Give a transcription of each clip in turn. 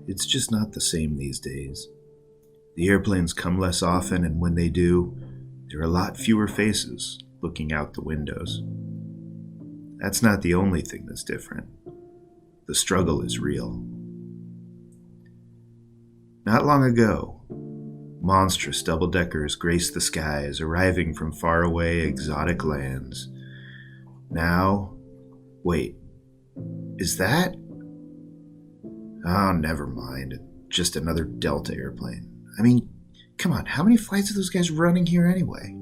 It's just not the same these days. The airplanes come less often, and when they do, there are a lot fewer faces looking out the windows. That's not the only thing that's different. The struggle is real. Not long ago, monstrous double-deckers graced the skies, arriving from faraway exotic lands. Now, wait, is that? Oh, never mind. Just another Delta airplane. I mean, come on, how many flights are those guys running here anyway?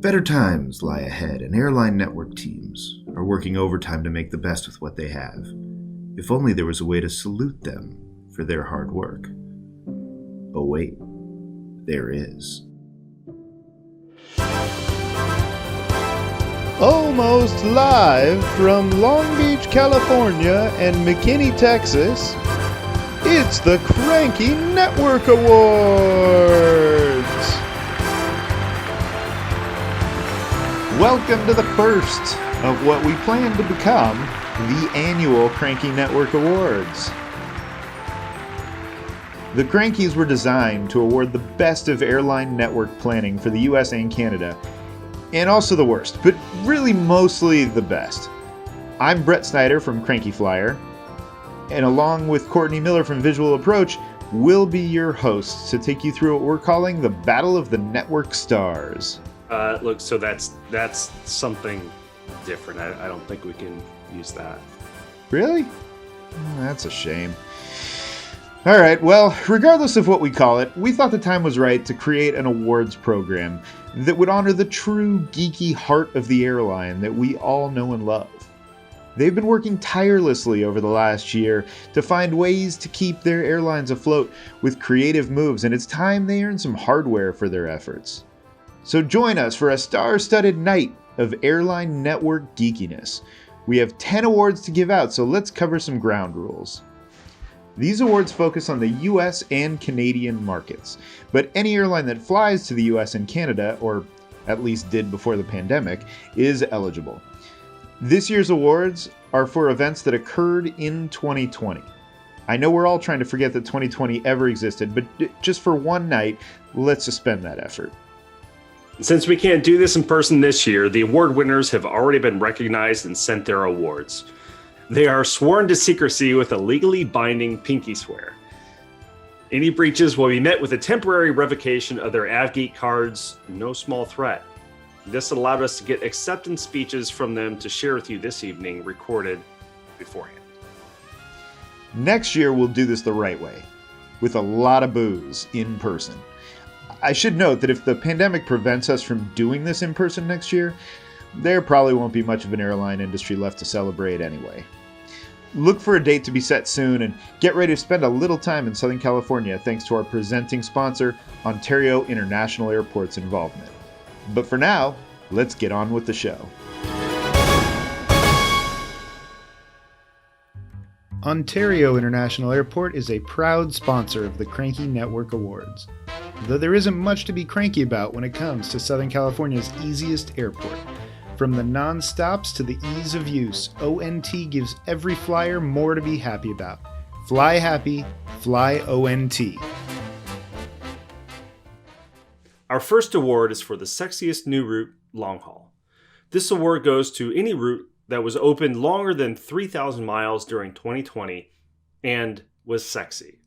Better times lie ahead, and airline network teams are working overtime to make the best with what they have. If only there was a way to salute them for their hard work. Oh wait, there is. Almost live from Long Beach, California and McKinney, Texas, it's the Cranky Network Awards! Welcome to the first of what we plan to become the annual Cranky Network Awards. The Crankies were designed to award the best of airline network planning for the US and Canada, and also the worst, but really mostly the best. I'm Brett Snyder from Cranky Flyer, and along with Courtney Miller from Visual Approach, we'll be your hosts to take you through what we're calling the Battle of the Network Stars. Look, so that's something different. I don't think we can use that. Really? That's a shame. Alright, well, regardless of what we call it, we thought the time was right to create an awards program that would honor the true geeky heart of the airline that we all know and love. They've been working tirelessly over the last year to find ways to keep their airlines afloat with creative moves, and it's time they earn some hardware for their efforts. So join us for a star-studded night of airline network geekiness. We have 10 awards to give out, so let's cover some ground rules. These awards focus on the US and Canadian markets, but any airline that flies to the US and Canada, or at least did before the pandemic, is eligible. This year's awards are for events that occurred in 2020. I know we're all trying to forget that 2020 ever existed, but just for one night, let's suspend that effort. Since we can't do this in person this year, the award winners have already been recognized and sent their awards. They are sworn to secrecy with a legally binding pinky swear. Any breaches will be met with a temporary revocation of their AvGeek cards, no small threat. This allowed us to get acceptance speeches from them to share with you this evening, recorded beforehand. Next year, we'll do this the right way, with a lot of booze in person. I should note that if the pandemic prevents us from doing this in person next year, there probably won't be much of an airline industry left to celebrate anyway. Look for a date to be set soon and get ready to spend a little time in Southern California thanks to our presenting sponsor, Ontario International Airport's involvement. But for now, let's get on with the show. Ontario International Airport is a proud sponsor of the Cranky Network Awards. Though there isn't much to be cranky about when it comes to Southern California's easiest airport. From the non-stops to the ease of use, ONT gives every flyer more to be happy about. Fly happy, fly ONT. Our first award is for the Sexiest New Route Long Haul. This award goes to any route that was opened longer than 3,000 miles during 2020 and was sexy.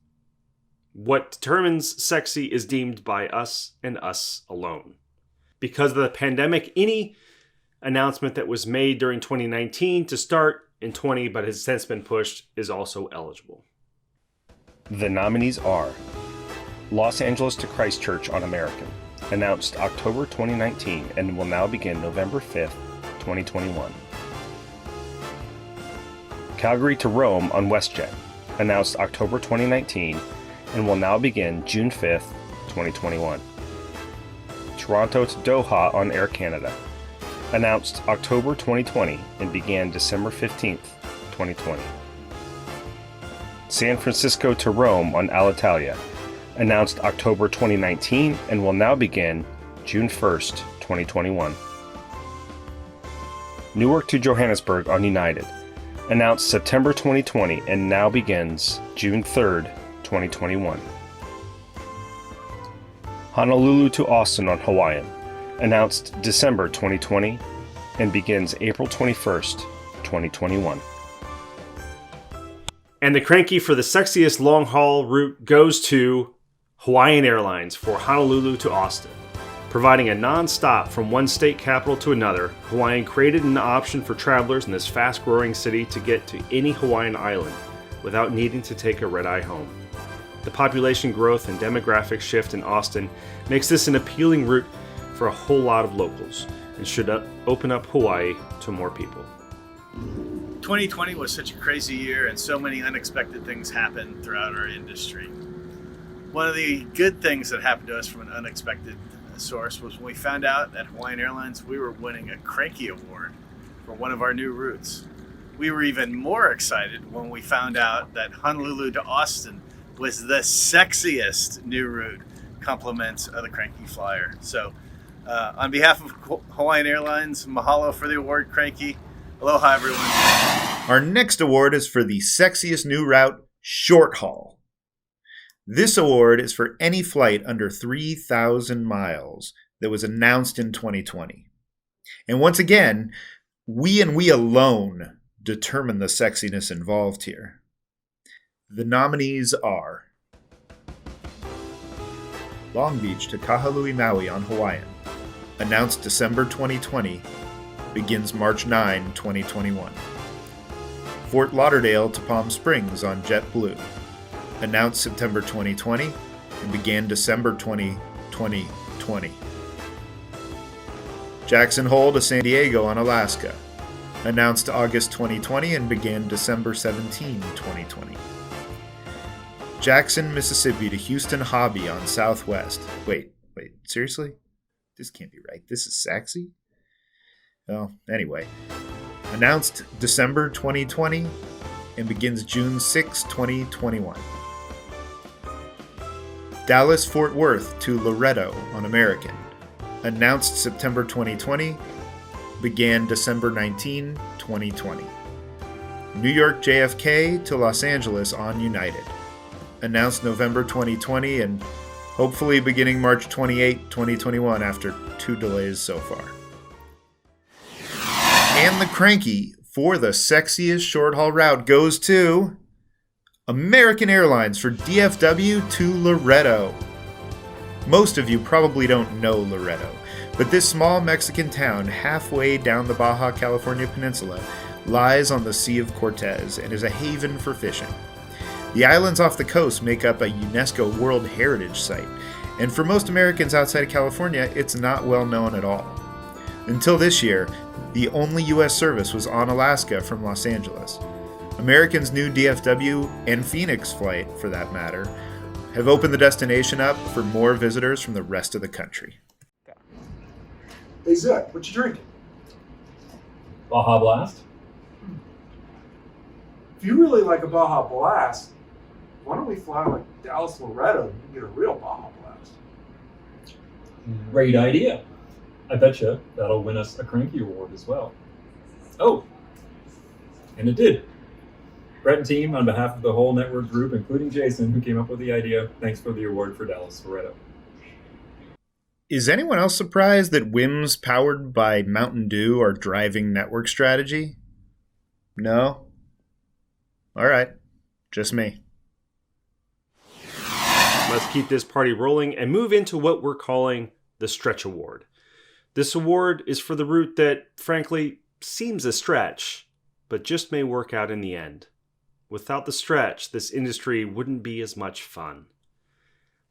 What determines sexy is deemed by us and us alone. Because of the pandemic, any announcement that was made during 2019 to start in 20 but has since been pushed is also eligible. The nominees are Los Angeles to Christchurch on American, announced October 2019 and will now begin November 5th, 2021. Calgary to Rome on WestJet, announced October 2019 and will now begin June 5th, 2021. Toronto to Doha on Air Canada, announced October 2020 and began December 15th, 2020. San Francisco to Rome on Alitalia, announced October 2019 and will now begin June 1st, 2021. Newark to Johannesburg on United, announced September 2020 and now begins June 3rd, 2021. Honolulu to Austin on Hawaiian, announced December 2020 and begins April 21st, 2021. And the Cranky for the sexiest long-haul route goes to Hawaiian Airlines for Honolulu to Austin. Providing a non-stop from one state capital to another, Hawaiian created an option for travelers in this fast-growing city to get to any Hawaiian island without needing to take a red-eye home. The population growth and demographic shift in Austin makes this an appealing route for a whole lot of locals and should open up Hawaii to more people. 2020 was such a crazy year and so many unexpected things happened throughout our industry. One of the good things that happened to us from an unexpected source was when we found out at Hawaiian Airlines we were winning a Cranky Award for one of our new routes. We were even more excited when we found out that Honolulu to Austin was the sexiest new route, compliments of the Cranky Flyer. So on behalf of Hawaiian Airlines, mahalo for the award, Cranky. Aloha, everyone. Our next award is for the sexiest new route, short haul. This award is for any flight under 3,000 miles that was announced in 2020. And once again, we alone determine the sexiness involved here. The nominees are Long Beach to Kahului, Maui on Hawaiian, announced December 2020, begins March 9, 2021. Fort Lauderdale to Palm Springs on JetBlue, announced September 2020 and began December 2020. Jackson Hole to San Diego on Alaska, announced August 2020 and began December 17, 2020. Jackson, Mississippi to Houston Hobby on Southwest. Wait, seriously? This can't be right. This is sexy? Well, anyway. Announced December 2020 and begins June 6, 2021. Dallas Fort Worth to Loretto on American. Announced September 2020, began December 19, 2020. New York JFK to Los Angeles on United. Announced November 2020 and hopefully beginning March 28, 2021 after 2 delays so far. And the Cranky for the sexiest short-haul route goes to American Airlines for DFW to Loretto. Most of you probably don't know Loretto, but this small Mexican town halfway down the Baja California Peninsula lies on the Sea of Cortez and is a haven for fishing. The islands off the coast make up a UNESCO World Heritage Site, and for most Americans outside of California, it's not well known at all. Until this year, the only U.S. service was on Alaska from Los Angeles. American's new DFW and Phoenix flight, for that matter, have opened the destination up for more visitors from the rest of the country. Hey Zach, what you drinking? Baja Blast? If you really like a Baja Blast, why don't we fly like Dallas Loretto and get a real Baja Blast? Great idea. I betcha that'll win us a Cranky Award as well. Oh, and it did. Brett and team, on behalf of the whole network group, including Jason, who came up with the idea, thanks for the award for Dallas Loretto. Is anyone else surprised that whims powered by Mountain Dew are driving network strategy? No? All right. Just me. Let's keep this party rolling and move into what we're calling the Stretch Award. This award is for the route that, frankly, seems a stretch, but just may work out in the end. Without the stretch, this industry wouldn't be as much fun.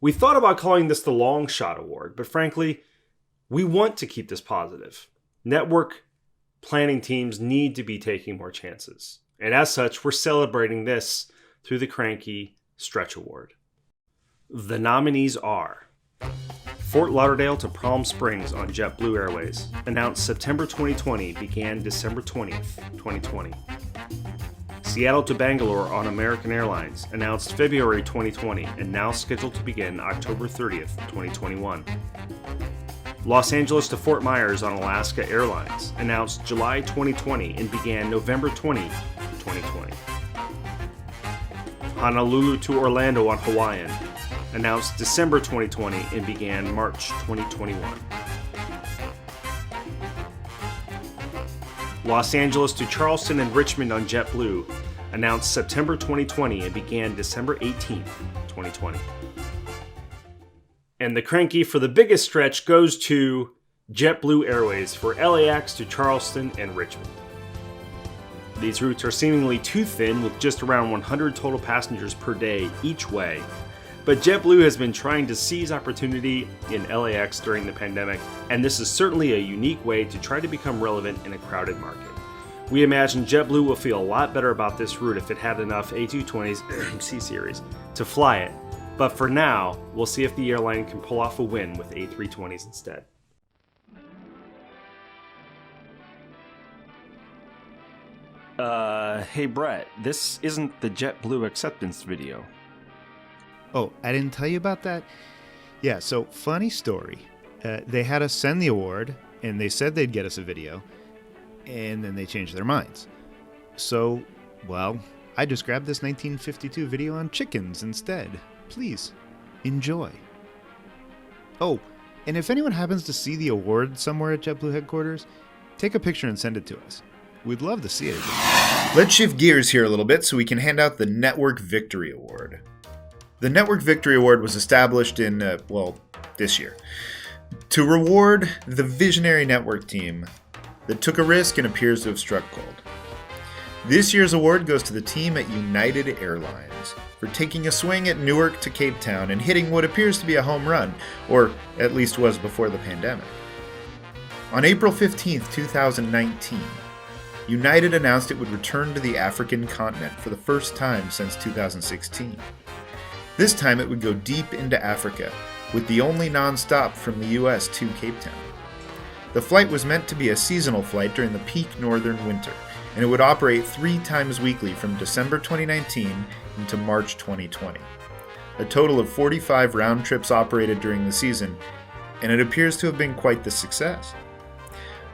We thought about calling this the Long Shot Award, but frankly, we want to keep this positive. Network planning teams need to be taking more chances. And as such, we're celebrating this through the Cranky Stretch Award. The nominees are Fort Lauderdale to Palm Springs on JetBlue Airways, announced September 2020, began December 20th, 2020. Seattle to Bangalore on American Airlines, announced February 2020 and now scheduled to begin October 30th, 2021. Los Angeles to Fort Myers on Alaska Airlines, announced July 2020 and began November 20, 2020. Honolulu to Orlando on Hawaiian, announced December 2020 and began March 2021. Los Angeles to Charleston and Richmond on JetBlue, announced September 2020 and began December 18th, 2020. And the cranky for the biggest stretch goes to JetBlue Airways for LAX to Charleston and Richmond. These routes are seemingly too thin with just around 100 total passengers per day each way, but JetBlue has been trying to seize opportunity in LAX during the pandemic, and this is certainly a unique way to try to become relevant in a crowded market. We imagine JetBlue will feel a lot better about this route if it had enough A220s C Series to fly it, but for now, we'll see if the airline can pull off a win with A320s instead. Hey Brett, this isn't the JetBlue acceptance video. Oh, I didn't tell you about that? Yeah, so funny story. They had us send the award, and they said they'd get us a video, and then they changed their minds. So, well, I just grabbed this 1952 video on chickens instead. Please, enjoy. Oh, and if anyone happens to see the award somewhere at JetBlue headquarters, take a picture and send it to us. We'd love to see it again. Let's shift gears here a little bit so we can hand out the Network Victory Award. The Network Victory Award was established in, this year, to reward the visionary network team that took a risk and appears to have struck gold. This year's award goes to the team at United Airlines for taking a swing at Newark to Cape Town and hitting what appears to be a home run, or at least was before the pandemic. On April 15th, 2019, United announced it would return to the African continent for the first time since 2016. This time it would go deep into Africa, with the only non-stop from the US to Cape Town. The flight was meant to be a seasonal flight during the peak northern winter, and it would operate 3 times weekly from December 2019 into March 2020. A total of 45 round trips operated during the season, and it appears to have been quite the success.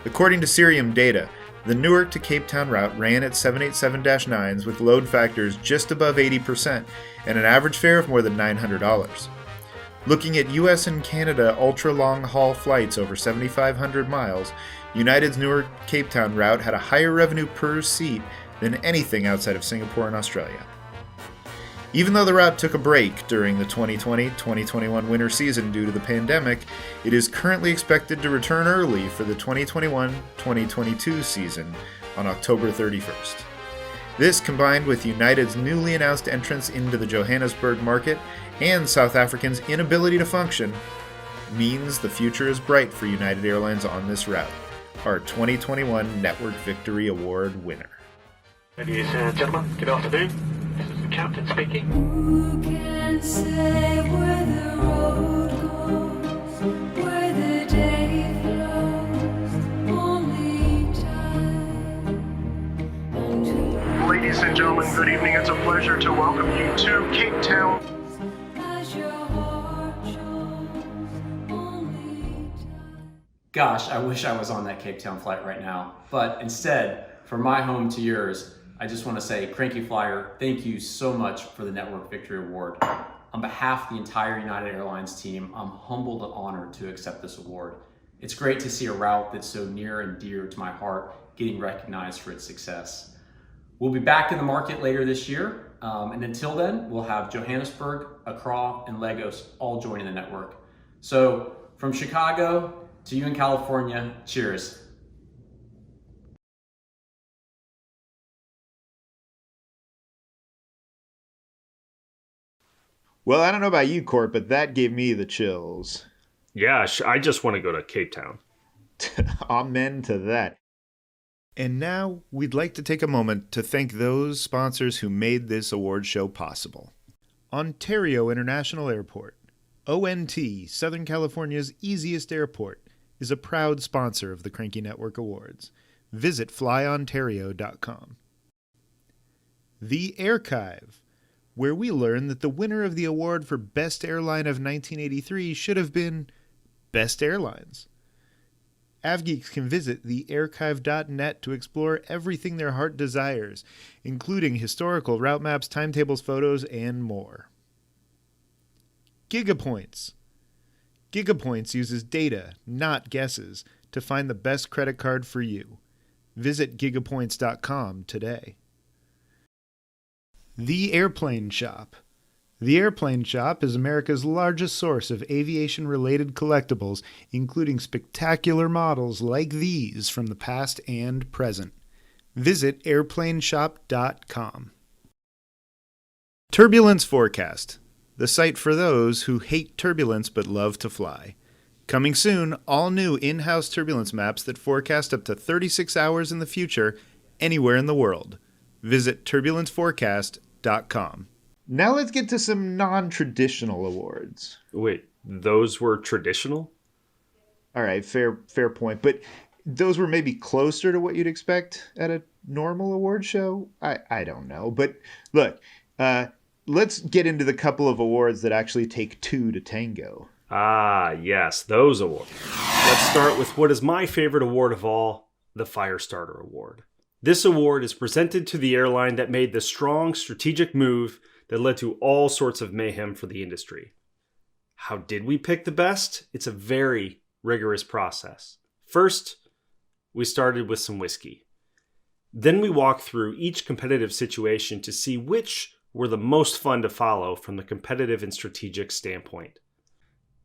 According to Cirium data, the Newark to Cape Town route ran at 787-9s with load factors just above 80% and an average fare of more than $900. Looking at US and Canada ultra-long haul flights over 7,500 miles, United's Newark Cape Town route had a higher revenue per seat than anything outside of Singapore and Australia. Even though the route took a break during the 2020-2021 winter season due to the pandemic, it is currently expected to return early for the 2021-2022 season on October 31st. This, combined with United's newly announced entrance into the Johannesburg market and South Africans' inability to function, means the future is bright for United Airlines on this route, our 2021 Network Victory Award winner. Ladies and gentlemen, good afternoon. This is the captain speaking. Who can say where the road goes, where the day flows, only time. Ladies and gentlemen, good evening. It's a pleasure to welcome you to Cape Town. As your heart shows, only time. Gosh, I wish I was on that Cape Town flight right now. But instead, from my home to yours, I just want to say, Cranky Flyer, thank you so much for the Network Victory Award. On behalf of the entire United Airlines team, I'm humbled and honored to accept this award. It's great to see a route that's so near and dear to my heart getting recognized for its success. We'll be back in the market later this year, and until then, we'll have Johannesburg, Accra, and Lagos all joining the network. So, from Chicago to you in California, cheers. Well, I don't know about you, Court, but that gave me the chills. Yeah, I just want to go to Cape Town. Amen to that. And now we'd like to take a moment to thank those sponsors who made this award show possible. Ontario International Airport, ONT, Southern California's easiest airport, is a proud sponsor of the Cranky Network Awards. Visit flyontario.com. The Archive, where we learn that the winner of the award for Best Airline of 1983 should have been Best Airlines. AvGeeks can visit thearchive.net to explore everything their heart desires, including historical route maps, timetables, photos, and more. GigaPoints. GigaPoints uses data, not guesses, to find the best credit card for you. Visit gigapoints.com today. The Airplane Shop. The Airplane Shop is America's largest source of aviation-related collectibles, including spectacular models like these from the past and present. Visit airplaneshop.com. Turbulence Forecast, the site for those who hate turbulence but love to fly. Coming soon, all new in-house turbulence maps that forecast up to 36 hours in the future, anywhere in the world. Visit turbulenceforecast.com. Now let's get to some non-traditional awards. Wait, those were traditional? All right, fair point. But those were maybe closer to what you'd expect at a normal award show? I don't know. But look, let's get into the couple of awards that actually take two to tango. Ah, yes, those awards. Let's start with what is my favorite award of all, the Firestarter Award. This award is presented to the airline that made the strong strategic move that led to all sorts of mayhem for the industry. How did we pick the best? It's a very rigorous process. First, we started with some whiskey. Then we walked through each competitive situation to see which were the most fun to follow from the competitive and strategic standpoint.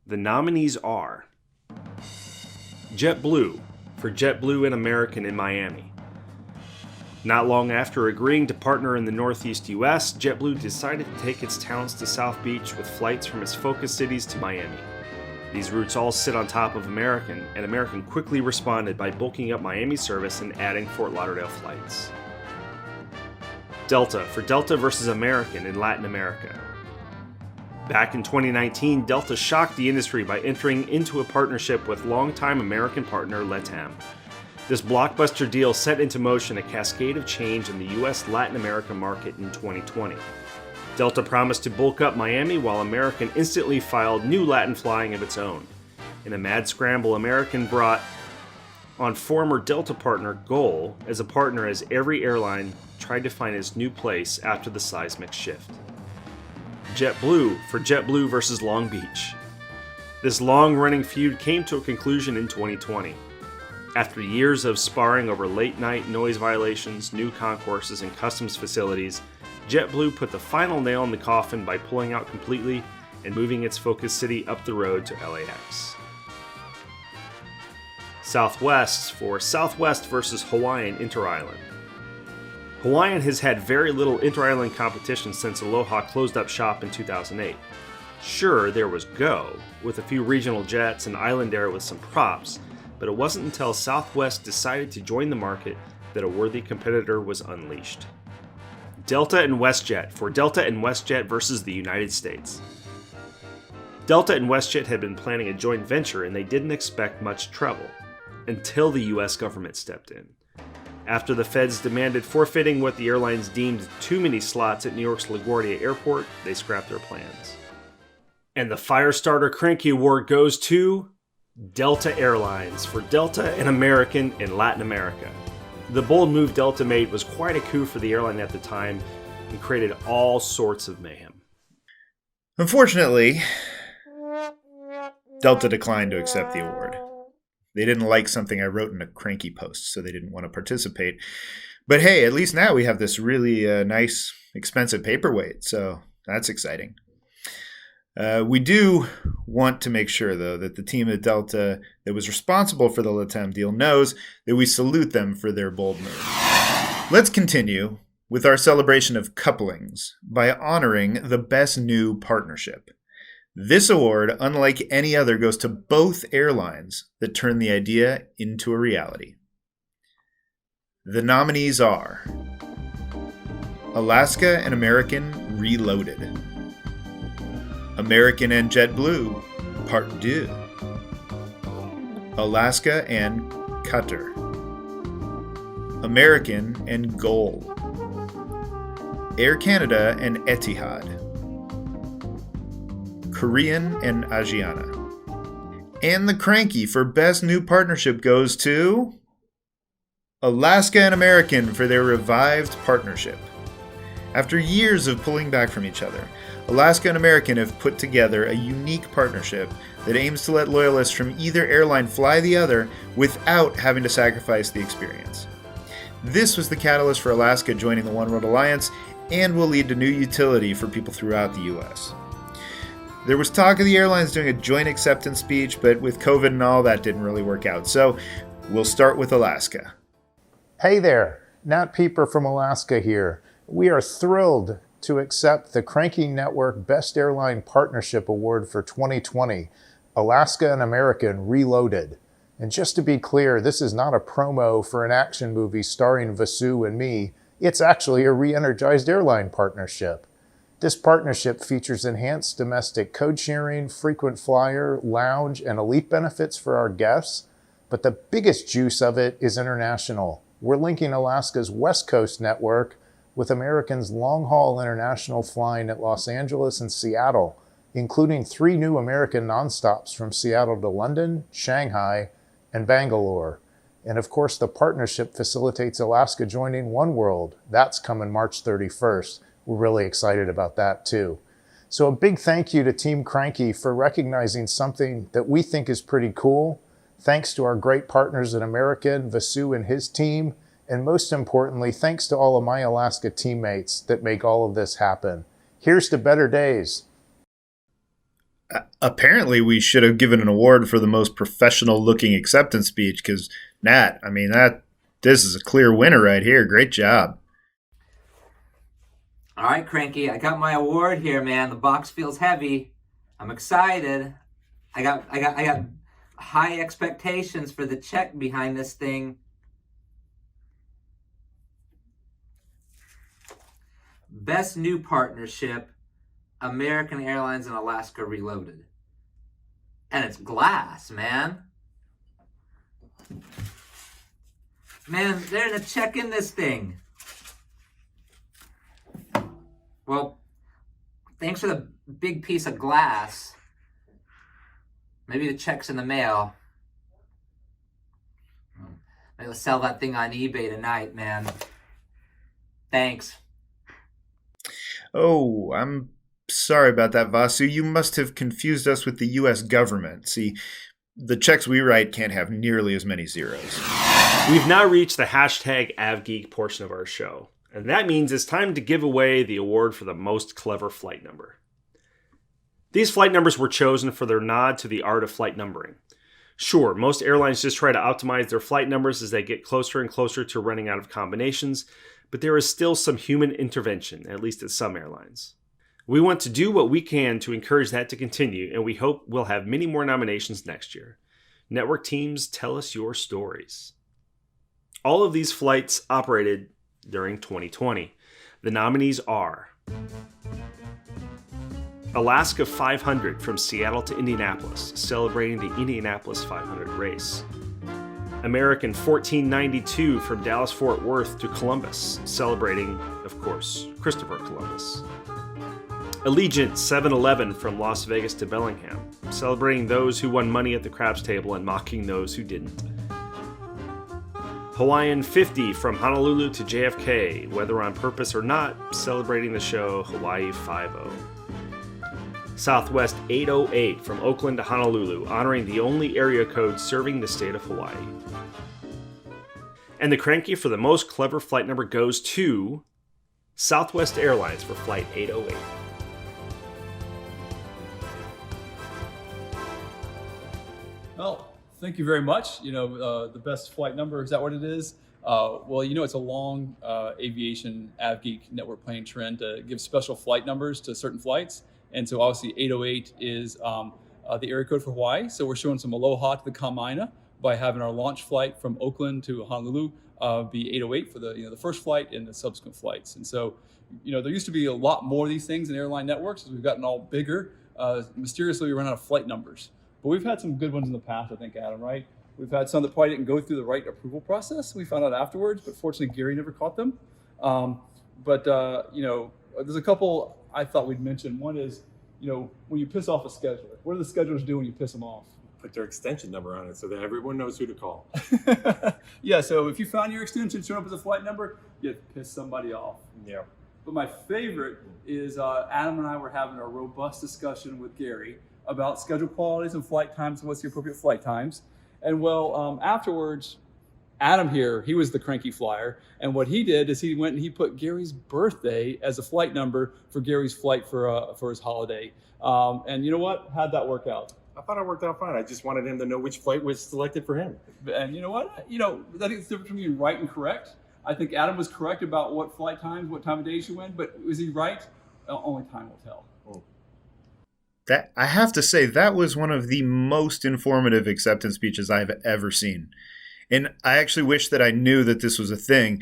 The nominees are JetBlue for JetBlue and American in Miami. Not long after agreeing to partner in the Northeast U.S., JetBlue decided to take its talents to South Beach with flights from its focus cities to Miami. These routes all sit on top of American, and American quickly responded by bulking up Miami service and adding Fort Lauderdale flights. Delta for Delta versus American in Latin America. Back in 2019, Delta shocked the industry by entering into a partnership with longtime American partner LATAM. This blockbuster deal set into motion a cascade of change in the U.S. Latin America market in 2020. Delta promised to bulk up Miami while American instantly filed new Latin flying of its own. In a mad scramble, American brought on former Delta partner GOL as a partner as every airline tried to find its new place after the seismic shift. JetBlue for JetBlue versus Long Beach. This long-running feud came to a conclusion in 2020. After years of sparring over late-night noise violations, new concourses, and customs facilities, JetBlue put the final nail in the coffin by pulling out completely and moving its focus city up the road to LAX. Southwest for Southwest versus Hawaiian Inter-Island. Hawaiian has had very little inter-island competition since Aloha closed up shop in 2008. Sure, there was Go, with a few regional jets and Island Air with some props, but it wasn't until Southwest decided to join the market that a worthy competitor was unleashed. Delta and WestJet for Delta and WestJet versus the United States. Delta and WestJet had been planning a joint venture and they didn't expect much trouble, until the US government stepped in. After the feds demanded forfeiting what the airlines deemed too many slots at New York's LaGuardia Airport, they scrapped their plans. And the Firestarter Cranky Award goes to Delta Airlines for Delta and American in Latin America. The bold move Delta made was quite a coup for the airline at the time and created all sorts of mayhem. Unfortunately, Delta declined to accept the award. They didn't like something I wrote in a Cranky post, so they didn't want to participate. But hey, at least now we have this really nice, expensive paperweight, so that's exciting. We do want to make sure, though, that the team at Delta that was responsible for the LATAM deal knows that we salute them for their bold move. Let's continue with our celebration of couplings by honoring the best new partnership. This award, unlike any other, goes to both airlines that turned the idea into a reality. The nominees are Alaska and American Reloaded, American and JetBlue Part 2, Alaska and Qatar, American and GOL, Air Canada and Etihad, Korean and Asiana, And the Cranky for Best New Partnership goes to Alaska and American for their revived partnership. After years of pulling back from each other, Alaska and American have put together a unique partnership that aims to let loyalists from either airline fly the other without having to sacrifice the experience. This was the catalyst for Alaska joining the One World Alliance and will lead to new utility for people throughout the U.S. There was talk of the airlines doing a joint acceptance speech, but with COVID and all, that didn't really work out. So we'll start with Alaska. Hey there, Nat Pieper from Alaska here. We are thrilled to accept the Cranky Network Best Airline Partnership Award for 2020, Alaska and American Reloaded. And just to be clear, this is not a promo for an action movie starring Vasu and me. It's actually a re-energized airline partnership. This partnership features enhanced domestic code sharing, frequent flyer, lounge, and elite benefits for our guests. But the biggest juice of it is international. We're linking Alaska's West Coast network with American's long-haul international flying at Los Angeles and Seattle, including 3 new American nonstops from Seattle to London, Shanghai, and Bangalore. And of course, the partnership facilitates Alaska joining One World. That's coming March 31st. We're really excited about that too. So a big thank you to Team Cranky for recognizing something that we think is pretty cool. Thanks to our great partners at American, Vasu and his team, and most importantly, thanks to all of my Alaska teammates that make all of this happen. Here's to better days. Apparently, we should have given an award for the most professional-looking acceptance speech, because Nat, this is a clear winner right here. Great job. All right, Cranky, I got my award here, man. The box feels heavy. I'm excited. I got high expectations for the check behind this thing. Best New Partnership, American Airlines and Alaska Reloaded. And it's glass, man. Man, they're gonna check in this thing. Well, thanks for the big piece of glass. Maybe the check's in the mail. Maybe we'll sell that thing on eBay tonight, man. Thanks. Oh, I'm sorry about that, Vasu. You must have confused us with the U.S. government. See, the checks we write can't have nearly as many zeros. We've now reached the hashtag AvGeek portion of our show, and that means it's time to give away the award for the most clever flight number. These flight numbers were chosen for their nod to the art of flight numbering. Sure, most airlines just try to optimize their flight numbers as they get closer and closer to running out of combinations, but there is still some human intervention, at least at some airlines. We want to do what we can to encourage that to continue, and we hope we'll have many more nominations next year. Network teams, tell us your stories. All of these flights operated during 2020. The nominees are Alaska 500 from Seattle to Indianapolis, celebrating the Indianapolis 500 race. American 1492 from Dallas-Fort Worth to Columbus, celebrating, of course, Christopher Columbus. Allegiant 711 from Las Vegas to Bellingham, celebrating those who won money at the craps table and mocking those who didn't. Hawaiian 50 from Honolulu to JFK, whether on purpose or not, celebrating the show Hawaii 5-0. Southwest 808 from Oakland to Honolulu, honoring the only area code serving the state of Hawaii. And the Cranky for the most clever flight number goes to Southwest Airlines for Flight 808. Well, thank you very much. The best flight number, is that what it is? It's a long aviation AvGeek network planning trend to give special flight numbers to certain flights. And so obviously 808 is the area code for Hawaii. So we're showing some aloha to the Kamaina by having our launch flight from Oakland to Honolulu be 808 for the first flight and the subsequent flights. And so, there used to be a lot more of these things in airline networks as we've gotten all bigger. Mysteriously, we run out of flight numbers. But we've had some good ones in the past, I think, Adam, right? We've had some that probably didn't go through the right approval process. We found out afterwards, but fortunately, Gary never caught them. There's a couple I thought we'd mention. One is, when you piss off a scheduler, what do the schedulers do when you piss them off? put their extension number on it so that everyone knows who to call. Yeah, so if you found your extension showing up as a flight number, you piss somebody off. Yeah. But my favorite is Adam and I were having a robust discussion with Gary about schedule qualities and flight times and what's the appropriate flight times. And well, afterwards, Adam here, he was the cranky flyer. And what he did is he went and he put Gary's birthday as a flight number for Gary's flight for his holiday. And you know what? How'd that work out? I thought it worked out fine. I just wanted him to know which flight was selected for him. And you know what? You know, I think it's the difference between right and correct. I think Adam was correct about what flight times, what time of day you went, but was he right? Only time will tell. That I have to say, that was one of the most informative acceptance speeches I've ever seen. And I actually wish that I knew that this was a thing,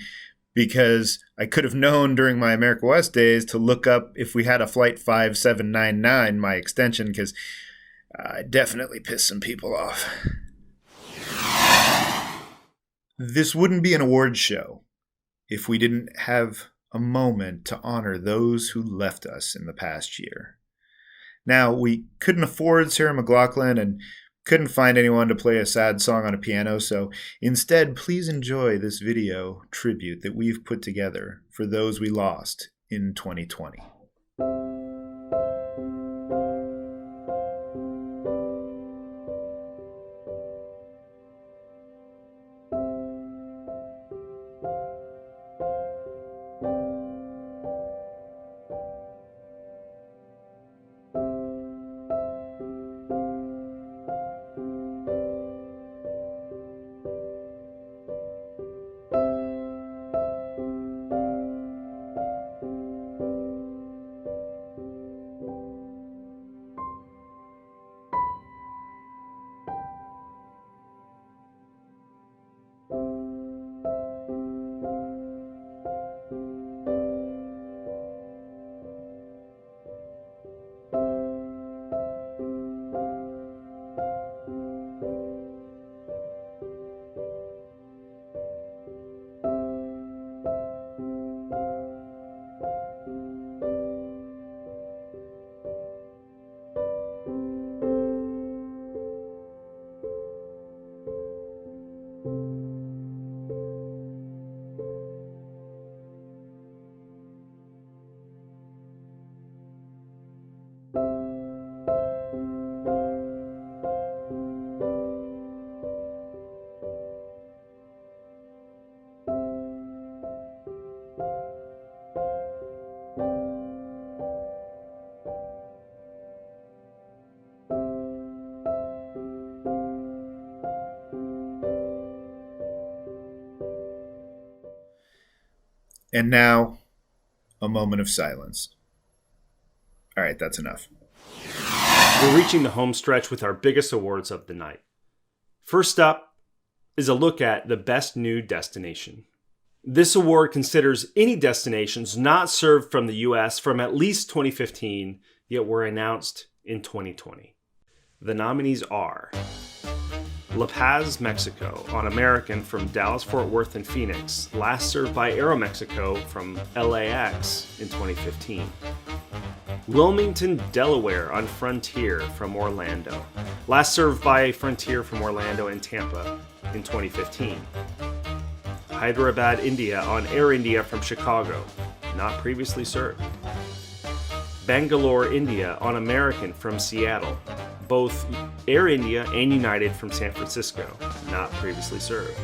because I could have known during my America West days to look up if we had a flight 5799, my extension, because I definitely pissed some people off. This wouldn't be an awards show if we didn't have a moment to honor those who left us in the past year. Now, we couldn't afford Sarah McLachlan and couldn't find anyone to play a sad song on a piano, so instead, please enjoy this video tribute that we've put together for those we lost in 2020. And now, a moment of silence. All right, that's enough. We're reaching the home stretch with our biggest awards of the night. First up is a look at the best new destination. This award considers any destinations not served from the U.S. from at least 2015, yet were announced in 2020. The nominees are La Paz, Mexico, on American from Dallas, Fort Worth, and Phoenix, last served by Aeromexico from LAX in 2015. Wilmington, Delaware, on Frontier from Orlando, last served by Frontier from Orlando and Tampa in 2015. Hyderabad, India, on Air India from Chicago, not previously served. Bangalore, India, on American from Seattle, both Air India and United from San Francisco, not previously served.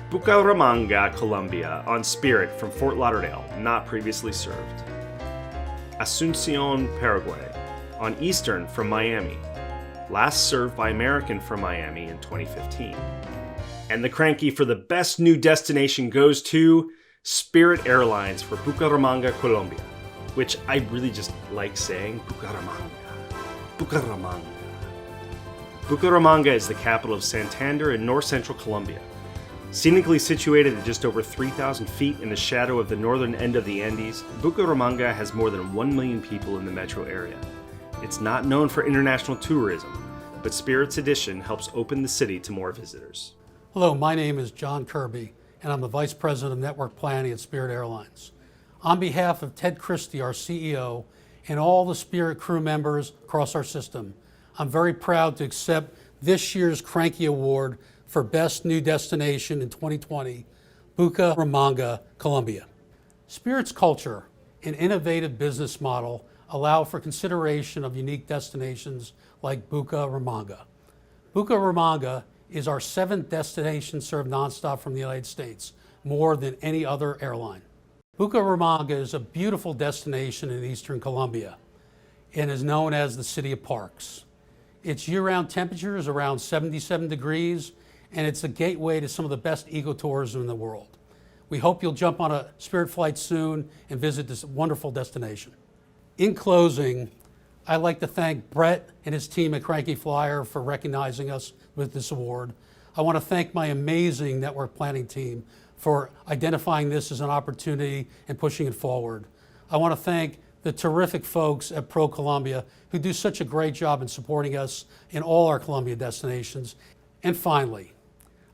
Bucaramanga, Colombia, on Spirit from Fort Lauderdale, not previously served. Asuncion, Paraguay, on Eastern from Miami, last served by American from Miami in 2015. And the Cranky for the best new destination goes to Spirit Airlines for Bucaramanga, Colombia, which I really just like saying, Bucaramanga. Bucaramanga. Bucaramanga is the capital of Santander in north-central Colombia. Scenically situated at just over 3,000 feet in the shadow of the northern end of the Andes, Bucaramanga has more than 1 million people in the metro area. It's not known for international tourism, but Spirit's addition helps open the city to more visitors. Hello, my name is John Kirby, and I'm the Vice President of Network Planning at Spirit Airlines. On behalf of Ted Christie, our CEO, and all the Spirit crew members across our system, I'm very proud to accept this year's Cranky Award for Best New Destination in 2020, Bucaramanga, Colombia. Spirit's culture and innovative business model allow for consideration of unique destinations like Bucaramanga. Bucaramanga is our 7th destination served nonstop from the United States, more than any other airline. Bucaramanga is a beautiful destination in eastern Colombia and is known as the City of Parks. Its year-round temperature is around 77 degrees, and it's a gateway to some of the best ecotourism in the world. We hope you'll jump on a Spirit flight soon and visit this wonderful destination. In closing, I'd like to thank Brett and his team at Cranky Flyer for recognizing us with this award. I want to thank my amazing network planning team for identifying this as an opportunity and pushing it forward. I want to thank the terrific folks at Pro Colombia who do such a great job in supporting us in all our Colombia destinations. And finally,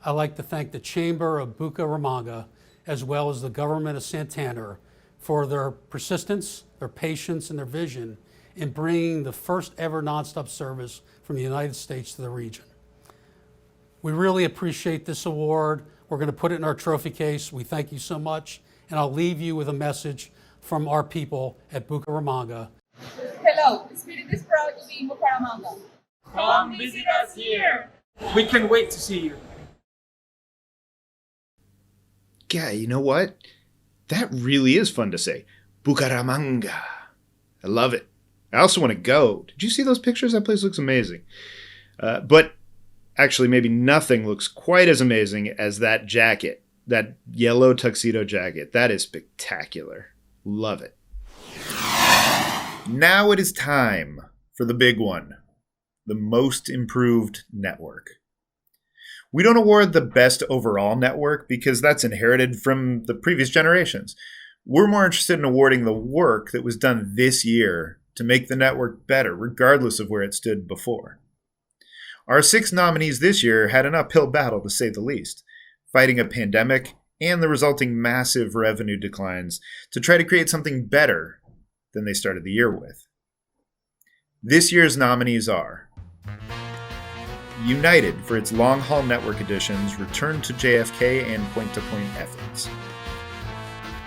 I'd like to thank the Chamber of Bucaramanga as well as the government of Santander for their persistence, their patience, and their vision in bringing the first ever nonstop service from the United States to the region. We really appreciate this award. We're going to put it in our trophy case. We thank you so much. And I'll leave you with a message from our people at Bucaramanga. Hello, Spirit is proud to be in Bucaramanga. Come visit us here. We can't wait to see you. Yeah, you know what? That really is fun to say. Bucaramanga. I love it. I also want to go. Did you see those pictures? That place looks amazing. But actually, maybe nothing looks quite as amazing as that jacket, that yellow tuxedo jacket. That is spectacular. Love it. Now it is time for the big one, the most improved network. We don't award the best overall network because that's inherited from the previous generations. We're more interested in awarding the work that was done this year to make the network better, regardless of where it stood before. Our 6 nominees this year had an uphill battle, to say the least, fighting a pandemic and the resulting massive revenue declines to try to create something better than they started the year with. This year's nominees are United for its long-haul network additions, return to JFK and point-to-point efforts.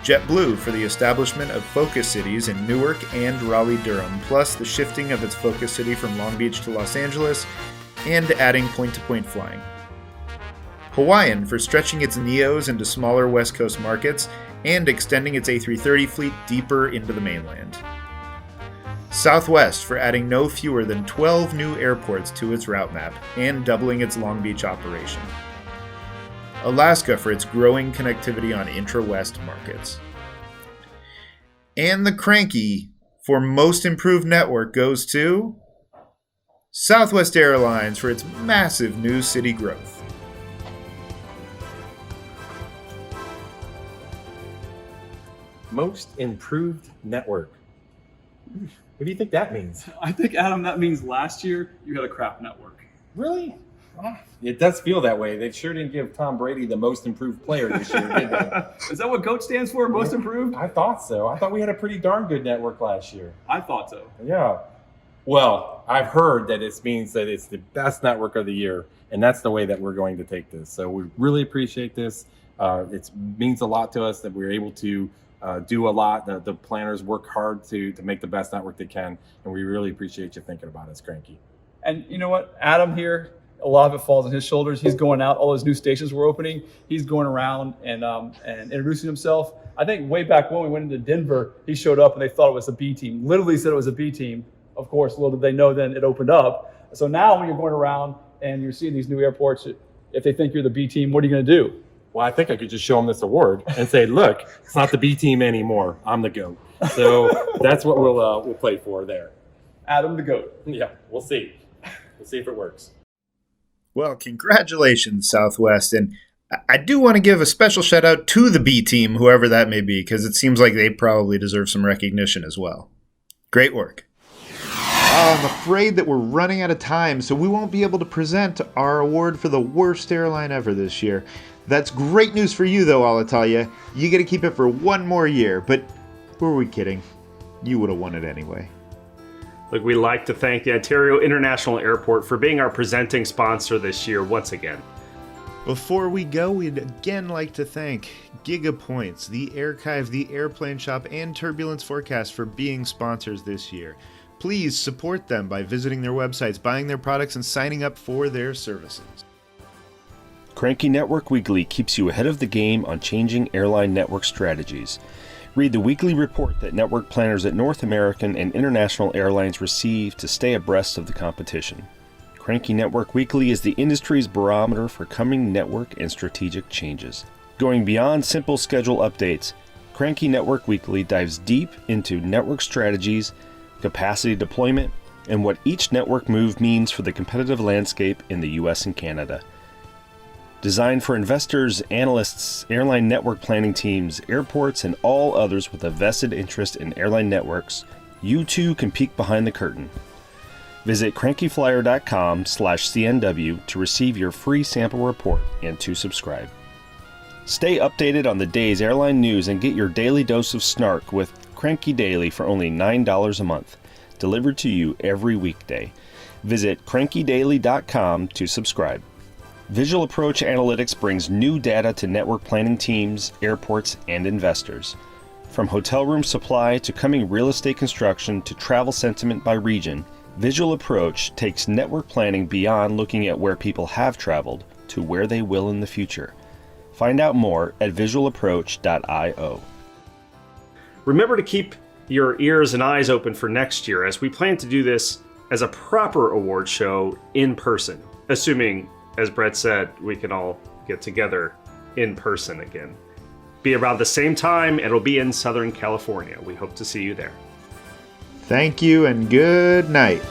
JetBlue for the establishment of focus cities in Newark and Raleigh-Durham, plus the shifting of its focus city from Long Beach to Los Angeles and adding point-to-point flying. Hawaiian for stretching its NEOs into smaller West Coast markets and extending its A330 fleet deeper into the mainland. Southwest for adding no fewer than 12 new airports to its route map and doubling its Long Beach operation. Alaska for its growing connectivity on intra-West markets. And the Cranky for most improved network goes to Southwest Airlines for its massive new city growth. Most improved network. What do you think that means? I think, Adam, that means last year you had a crap network. Really? It does feel that way. They sure didn't give Tom Brady the most improved player this year, did they? Is that what GOAT stands for, most improved? I thought so. I thought we had a pretty darn good network last year. I thought so. Yeah. Well, I've heard that it means that it's the best network of the year, and that's the way that we're going to take this. So we really appreciate this. It means a lot to us that we're able to do a lot. The planners work hard to make the best network they can, and we really appreciate you thinking about us, Cranky. And you know what? Adam here, a lot of it falls on his shoulders. He's going out. All those new stations we're opening. He's going around and introducing himself. I think way back when we went into Denver, he showed up and they thought it was a B team. Literally said it was a B team. Of course, little did they know then it opened up. So now when you're going around and you're seeing these new airports, if they think you're the B team, what are you going to do? Well, I think I could just show them this award and say, look, it's not the B team anymore. I'm the GOAT. So that's what we'll play for there. Adam the GOAT. Yeah, we'll see. We'll see if it works. Well, congratulations, Southwest. And I do want to give a special shout out to the B team, whoever that may be, because it seems like they probably deserve some recognition as well. Great work. I'm afraid that we're running out of time, so we won't be able to present our award for the worst airline ever this year. That's great news for you, though, Alitalia. You get to keep it for one more year, but who are we kidding? You would have won it anyway. Look, we'd like to thank the Ontario International Airport for being our presenting sponsor this year once again. Before we go, we'd again like to thank GigaPoints, the Archive, the Airplane Shop, and Turbulence Forecast for being sponsors this year. Please support them by visiting their websites, buying their products, and signing up for their services. Cranky Network Weekly keeps you ahead of the game on changing airline network strategies. Read the weekly report that network planners at North American and international airlines receive to stay abreast of the competition. Cranky Network Weekly is the industry's barometer for coming network and strategic changes. Going beyond simple schedule updates, Cranky Network Weekly dives deep into network strategies, capacity deployment, and what each network move means for the competitive landscape in the US and Canada. Designed for investors, analysts, airline network planning teams, airports, and all others with a vested interest in airline networks, you too can peek behind the curtain. Visit crankyflyer.com/CNW to receive your free sample report and to subscribe. Stay updated on the day's airline news and get your daily dose of snark with Cranky Daily for only $9 a month, delivered to you every weekday. Visit crankydaily.com to subscribe. Visual Approach Analytics brings new data to network planning teams, airports, and investors. From hotel room supply to coming real estate construction to travel sentiment by region, Visual Approach takes network planning beyond looking at where people have traveled to where they will in the future. Find out more at visualapproach.io. Remember to keep your ears and eyes open for next year, as we plan to do this as a proper award show in person, assuming, as Brett said, we can all get together in person again. Be around the same time, and it'll be in Southern California. We hope to see you there. Thank you and good night.